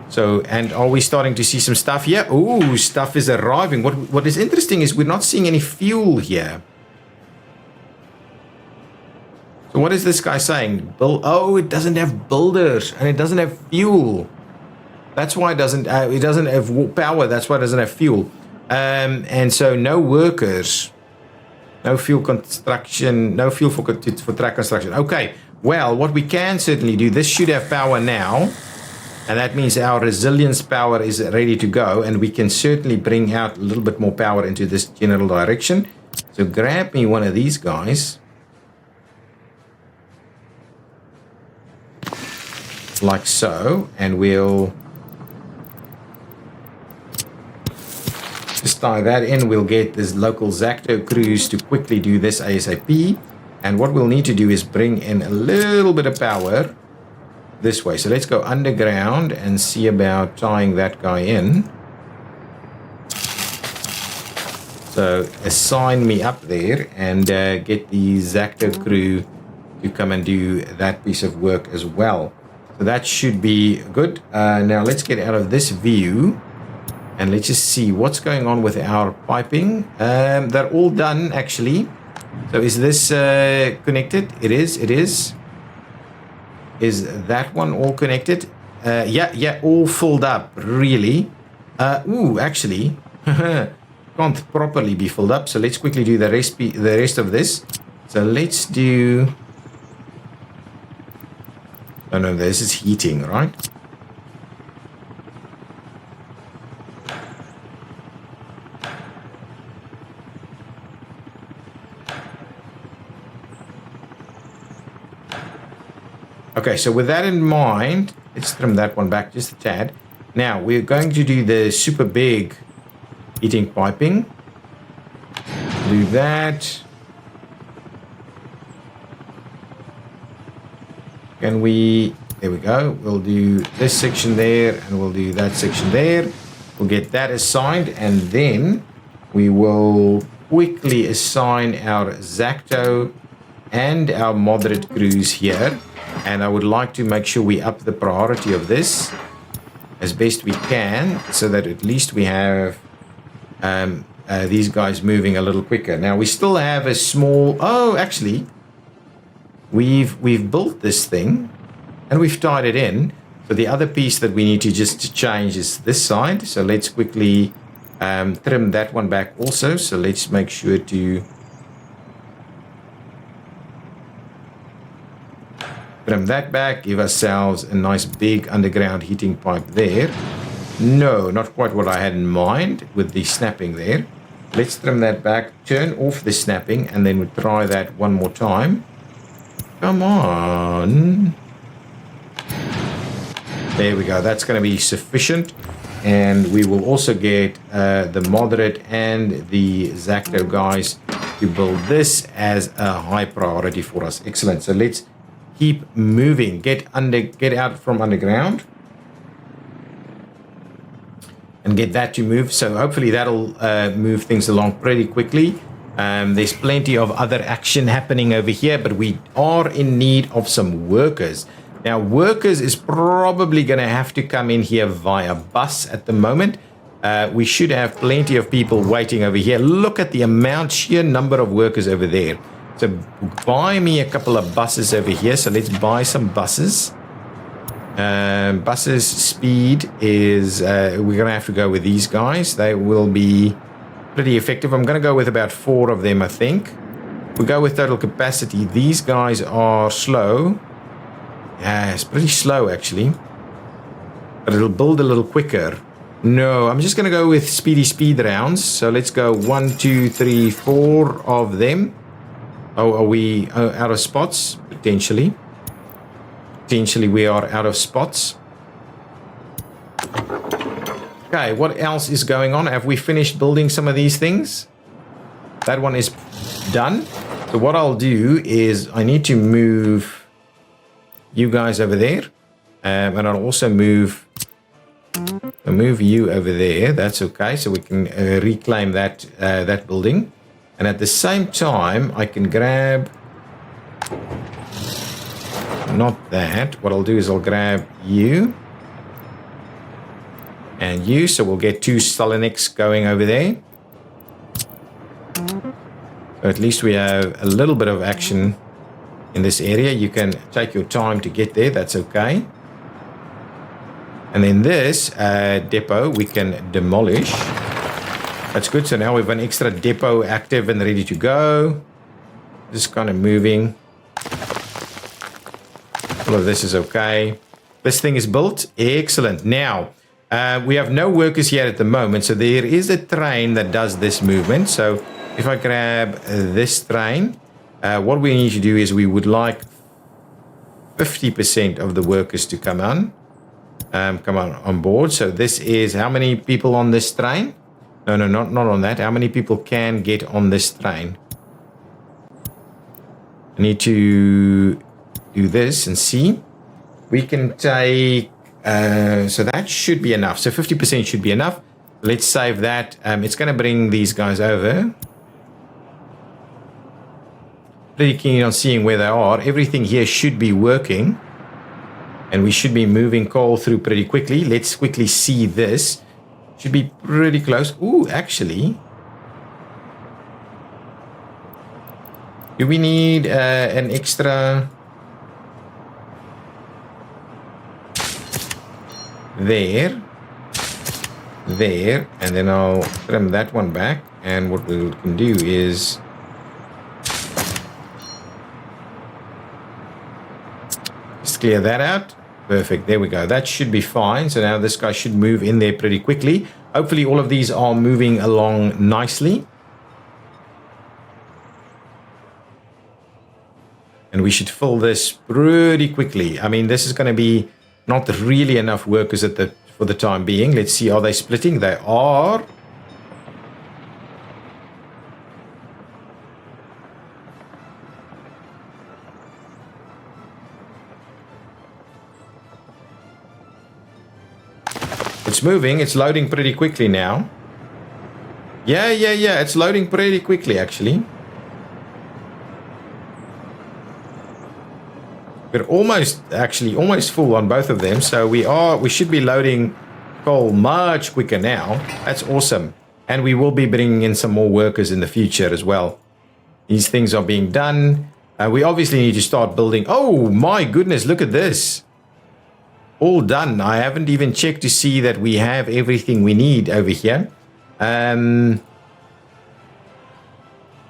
So, and are we starting to see some stuff here? Ooh, stuff is arriving. What is interesting is we're not seeing any fuel here. So what is this guy saying? It doesn't have builders and it doesn't have fuel. That's why it doesn't have power. That's why it doesn't have fuel. And so no workers, no fuel construction, no fuel for track construction. Okay, well, what we can certainly do, this should have power now. And that means our resilience power is ready to go. And we can certainly bring out a little bit more power into this general direction. So grab me one of these guys. Like so. And we'll just tie that in. We'll get this local Zacto crews to quickly do this ASAP. And what we'll need to do is bring in a little bit of power this way. So let's go underground and see about tying that guy in. So assign me up there and get the Zacto crew to come and do that piece of work as well. So that should be good. Now let's get out of this view and let's just see what's going on with our piping. They're all done actually. So is this connected? It is. Is that one all connected? Yeah, all filled up, really. Actually, can't properly be filled up. So let's quickly do the rest of this. So let's do... Oh no, this is heating, right? Okay, so with that in mind, let's trim that one back just a tad. Now, we're going to do the super big heating piping. Do that. Can we... There we go. We'll do this section there, and we'll do that section there. We'll get that assigned, and then we will quickly assign our Zacto and our moderate crews here. And I would like to make sure we up the priority of this as best we can, so that at least we have these guys moving a little quicker. Now we still have a small... Oh, actually, we've built this thing and we've tied it in. So the other piece that we need to just change is this side. So let's quickly trim that one back also. So let's make sure to trim that back, give ourselves a nice big underground heating pipe there. No, not quite what I had in mind with the snapping there. Let's trim that back, turn off the snapping, and then we'll try that one more time. Come on. There we go. That's going to be sufficient. And we will also get the moderate and the Zacto guys to build this as a high priority for us. Excellent. So let's keep moving. Get out from underground and get that to move. So hopefully that'll move things along pretty quickly. There's plenty of other action happening over here, but we are in need of some workers. Now, workers is probably going to have to come in here via bus at the moment. We should have plenty of people waiting over here. Look at the sheer number of workers over there. So buy me a couple of buses over here. So let's buy some buses. Buses speed is, we're going to have to go with these guys. They will be pretty effective. I'm going to go with about 4 of them, I think. We go with total capacity. These guys are slow. Yeah, it's pretty slow actually. But it'll build a little quicker. No, I'm just going to go with speed rounds. So let's go 1, 2, 3, 4 of them. Oh, are we out of spots? Potentially. Potentially we are out of spots. Okay, what else is going on? Have we finished building some of these things? That one is done. So what I'll do is I need to move you guys over there. And I'll also move you over there. That's okay. So we can reclaim that that building. And at the same time, I can grab... Not that. What I'll do is I'll grab you. And you. So we'll get 2 Stalinics going over there. So at least we have a little bit of action in this area. You can take your time to get there. That's okay. And then this depot we can demolish. That's good. So now we have an extra depot active and ready to go. Just kind of moving. All of this is okay. This thing is built. Excellent. Now, we have no workers here at the moment. So there is a train that does this movement. So if I grab this train, what we need to do is we would like 50% of the workers to come on board. So this is how many people on this train? No, not on that. How many people can get on this train? I need to do this and see. We can take, so that should be enough. So 50% should be enough. Let's save that. It's going to bring these guys over. Pretty keen on seeing where they are. Everything here should be working. And we should be moving coal through pretty quickly. Let's quickly see this. Should be pretty close. Ooh, actually. Do we need an extra... There. And then I'll trim that one back. And what we can do is... Just clear that out. Perfect. There we go. That should be fine. So now this guy should move in there pretty quickly. Hopefully all of these are moving along nicely. And we should fill this pretty quickly. I mean, this is going to be not really enough workers for the time being. Let's see. Are they splitting? They are. It's moving. It's loading pretty quickly now. Yeah. It's loading pretty quickly, actually. We're almost full on both of them. So we should be loading coal much quicker now. That's awesome. And we will be bringing in some more workers in the future as well. These things are being done. We obviously need to start building. Oh my goodness, look at this. All done. I haven't even checked to see that we have everything we need over here.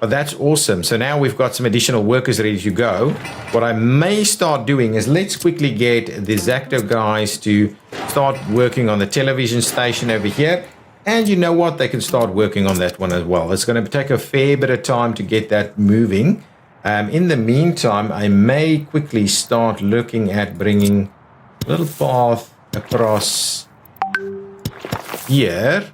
But that's awesome. So now we've got some additional workers ready to go. What I may start doing is let's quickly get the Zacto guys to start working on the television station over here. And you know what? They can start working on that one as well. It's going to take a fair bit of time to get that moving. In the meantime, I may quickly start looking at bringing a little path across here.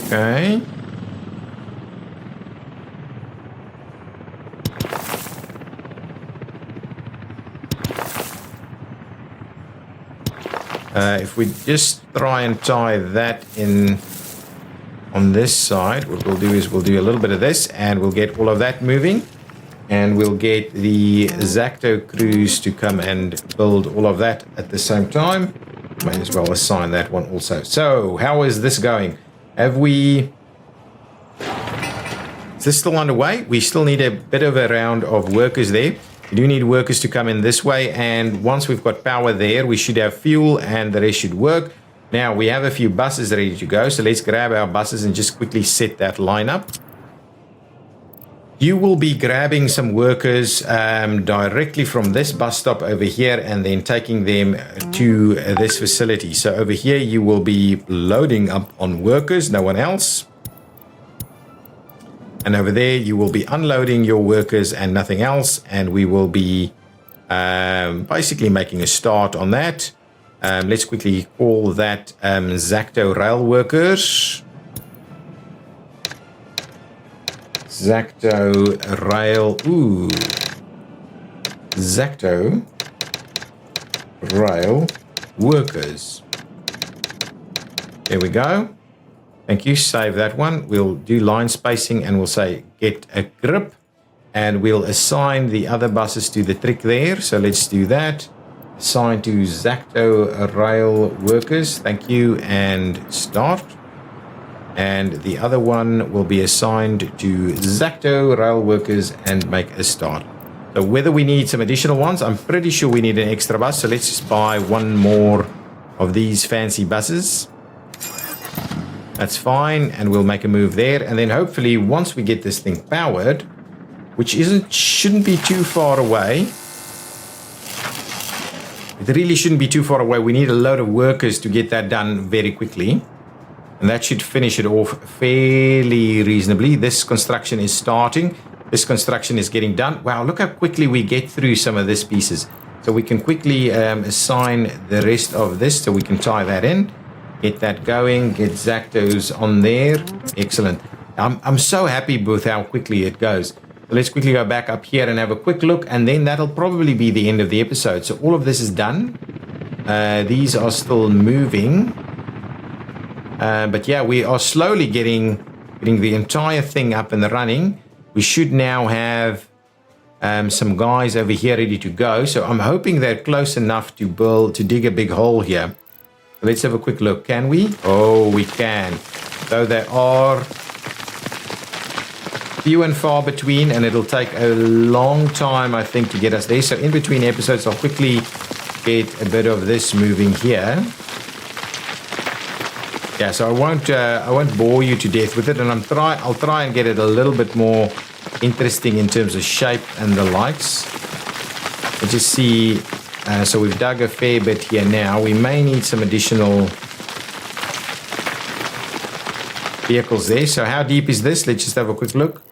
Okay. If we just try and tie that in on this side, what we'll do is we'll do a little bit of this and we'll get all of that moving. And we'll get the Exacto crews to come and build all of that at the same time. May as well assign that one also. So, how is this going? Have we... Is this still underway? We still need a bit of a round of workers there. We do need workers to come in this way. And once we've got power there, we should have fuel and the rest should work. Now, we have a few buses ready to go. So, let's grab our buses and just quickly set that line up. You will be grabbing some workers directly from this bus stop over here and then taking them to this facility. So over here you will be loading up on workers, no one else. And over there you will be unloading your workers and nothing else. And we will be basically making a start on that. Let's quickly call that Exacto Rail Workers. Exacto Rail, Exacto Rail Workers. There we go. Thank you, save that one. We'll do line spacing and we'll say get a grip. And we'll assign the other buses to the trick there. So let's do that. Assign to Exacto Rail Workers. Thank you, and start. And the other one will be assigned to Exacto Rail Workers and make a start. So whether we need some additional ones, I'm pretty sure we need an extra bus. So let's just buy one more of these fancy buses. That's fine. And we'll make a move there. And then hopefully once we get this thing powered, which shouldn't be too far away. It really shouldn't be too far away. We need a load of workers to get that done very quickly. And that should finish it off fairly reasonably. This construction is starting. This construction is getting done. Wow, look how quickly we get through some of these pieces. So we can quickly assign the rest of this so we can tie that in. Get that going. Get Exactos on there. Excellent. I'm so happy with how quickly it goes. So let's quickly go back up here and have a quick look. And then that'll probably be the end of the episode. So all of this is done. These are still moving. But yeah, we are slowly getting the entire thing up and running. We should now have some guys over here ready to go. So I'm hoping they're close enough to dig a big hole here. Let's have a quick look. Can we? Oh, we can. So they are few and far between, and it'll take a long time, I think, to get us there. So in between episodes, I'll quickly get a bit of this moving here. Yeah, so I won't bore you to death with it, and I'll try and get it a little bit more interesting in terms of shape and the likes. Let's just see. So we've dug a fair bit here now. We may need some additional vehicles there. So how deep is this? Let's just have a quick look.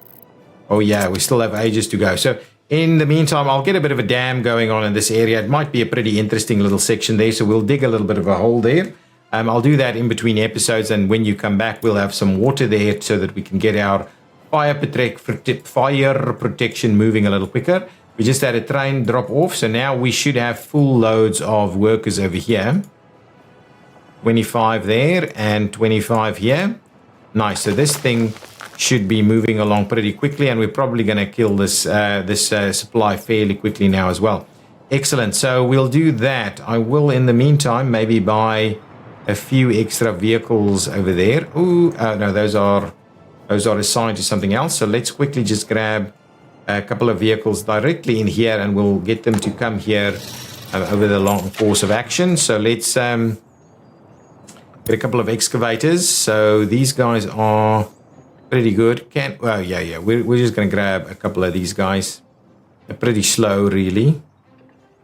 Oh yeah, we still have ages to go. So in the meantime, I'll get a bit of a dam going on in this area. It might be a pretty interesting little section there. So we'll dig a little bit of a hole there. I'll do that in between episodes, and when you come back, we'll have some water there so that we can get our fire protection moving a little quicker. We just had a train drop off, so now we should have full loads of workers over here. 25 there and 25 here. Nice. So this thing should be moving along pretty quickly, and we're probably going to kill this supply fairly quickly now as well. Excellent. So we'll do that. I will, in the meantime, maybe buy a few extra vehicles over there. Ooh, no, those are assigned to something else. So let's quickly just grab a couple of vehicles directly in here, and we'll get them to come here over the long course of action. So let's get a couple of excavators. So these guys are pretty good. We're just going to grab a couple of these guys. They're pretty slow, really.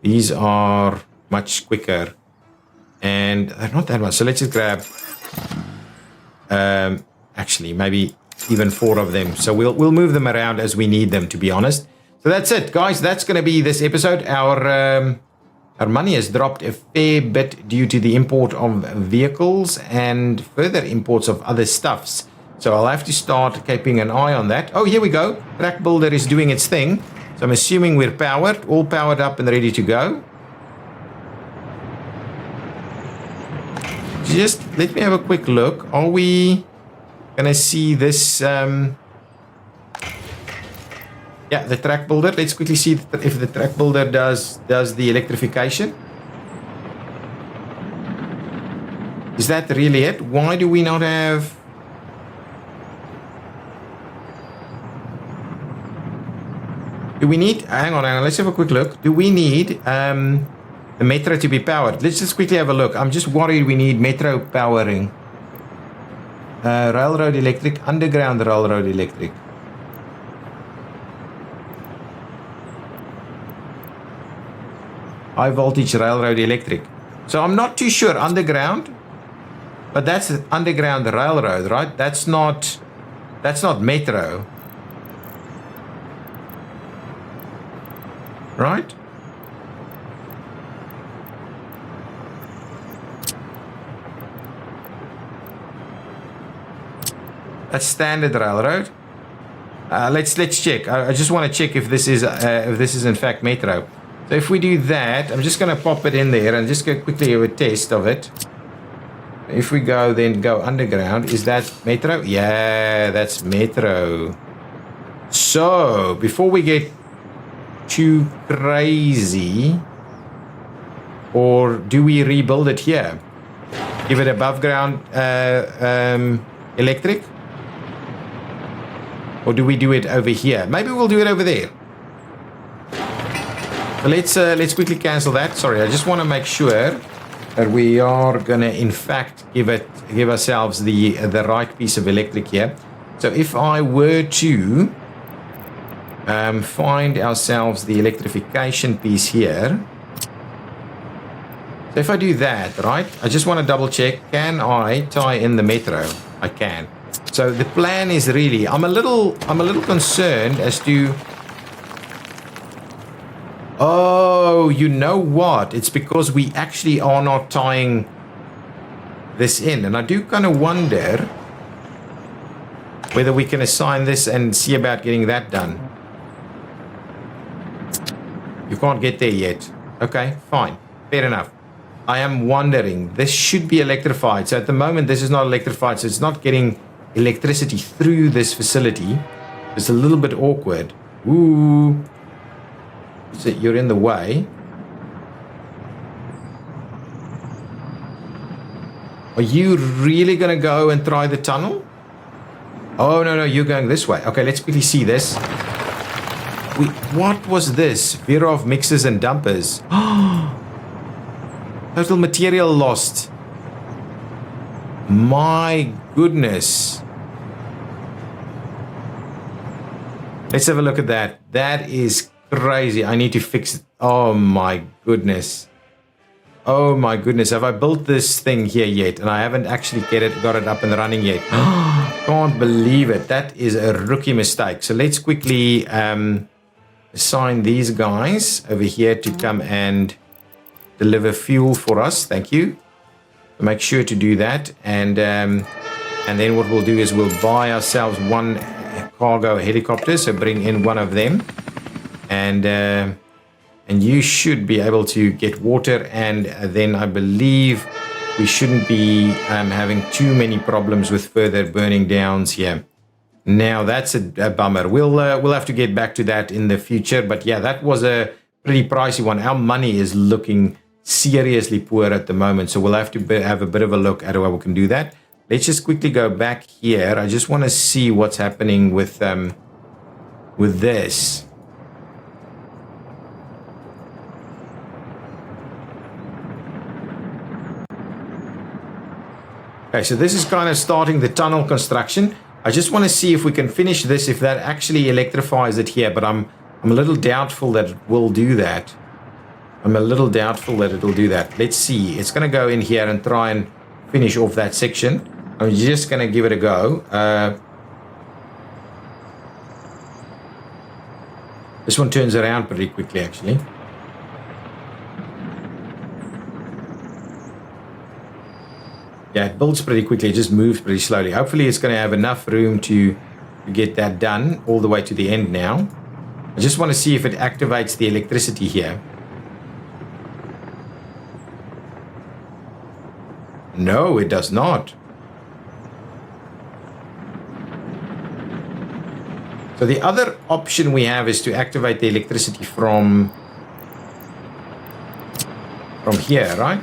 These are much quicker. And they're not that much. So let's just grab, actually, maybe even 4 of them. So we'll move them around as we need them, to be honest. So that's it, guys. That's going to be this episode. Our money has dropped a fair bit due to the import of vehicles and further imports of other stuffs. So I'll have to start keeping an eye on that. Oh, here we go. Track Builder is doing its thing. So I'm assuming we're powered, all powered up and ready to go. just let me have a quick look. Are we gonna see this? Yeah, the track builder. Let's quickly see if the track builder does the electrification. Is that really it? Why do we not have? Do we need? Hang on. Let's have a quick look. Do we need the metro to be powered? Let's just quickly have a look. I'm just worried we need metro powering. Railroad electric, underground railroad electric. High voltage railroad electric. So I'm not too sure underground, but that's underground railroad, right? That's not metro, right? That's standard railroad. Let's check. I just want to check if this is in fact metro. So if we do that, I'm just going to pop it in there and just go quickly have a test of it. If we go underground, is that metro? Yeah, that's metro. So before we get too crazy, or do we rebuild it here? Give it above ground electric? Or do we do it over here? Maybe we'll do it over there. Let's quickly cancel that. Sorry, I just want to make sure that we are gonna in fact give ourselves the right piece of electric here. So if I were to find ourselves the electrification piece here. So if I do that, right, I just want to double check, can I tie in the metro? I can. So the plan is really, I'm a little concerned as to, oh, you know what? It's because we actually are not tying this in. And I do kind of wonder whether we can assign this and see about getting that done. You can't get there yet. Okay, fine. Fair enough. I am wondering, this should be electrified. So at the moment, this is not electrified. So it's not getting electricity through this facility. It's a little bit awkward. Ooh. So you're in the way. Are you really going to go and try the tunnel? Oh, no, you're going this way. Okay, let's quickly see this. What was this? Bureau of Mixers and Dumpers. Total material lost. My goodness. Let's have a look at that. That is crazy. I need to fix it. Oh my goodness. Oh my goodness. Have I built this thing here yet? And I haven't actually got it up and running yet. Can't believe it. That is a rookie mistake. So let's quickly assign these guys over here to come and deliver fuel for us. Thank you. Make sure to do that. And then what we'll do is we'll buy ourselves one cargo helicopter. So bring in one of them. And you should be able to get water. And then I believe we shouldn't be having too many problems with further burning downs here. Now that's a bummer. We'll have to get back to that in the future. But yeah, that was a pretty pricey one. Our money is looking seriously poor at the moment. So we'll have to have a bit of a look at how we can do that. Let's just quickly go back here. I just want to see what's happening with this. Okay, so this is kind of starting the tunnel construction. I just want to see if we can finish this, if that actually electrifies it here, but I'm a little doubtful that it will do that. Let's see. It's going to go in here and try and finish off that section. I'm just going to give it a go. This one turns around pretty quickly, actually. Yeah, it builds pretty quickly. It just moves pretty slowly. Hopefully it's going to have enough room to get that done all the way to the end now. I just want to see if it activates the electricity here. No, it does not. So the other option we have is to activate the electricity from here, right?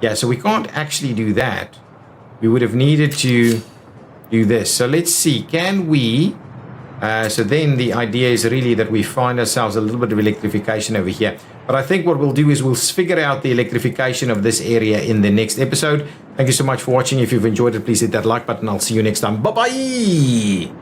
Yeah, so we can't actually do that. We would have needed to do this. So let's see, can we... so then the idea is really that we find ourselves a little bit of electrification over here. But I think what we'll do is we'll figure out the electrification of this area in the next episode. Thank you so much for watching. If you've enjoyed it, please hit that like button. I'll see you next time. Bye-bye!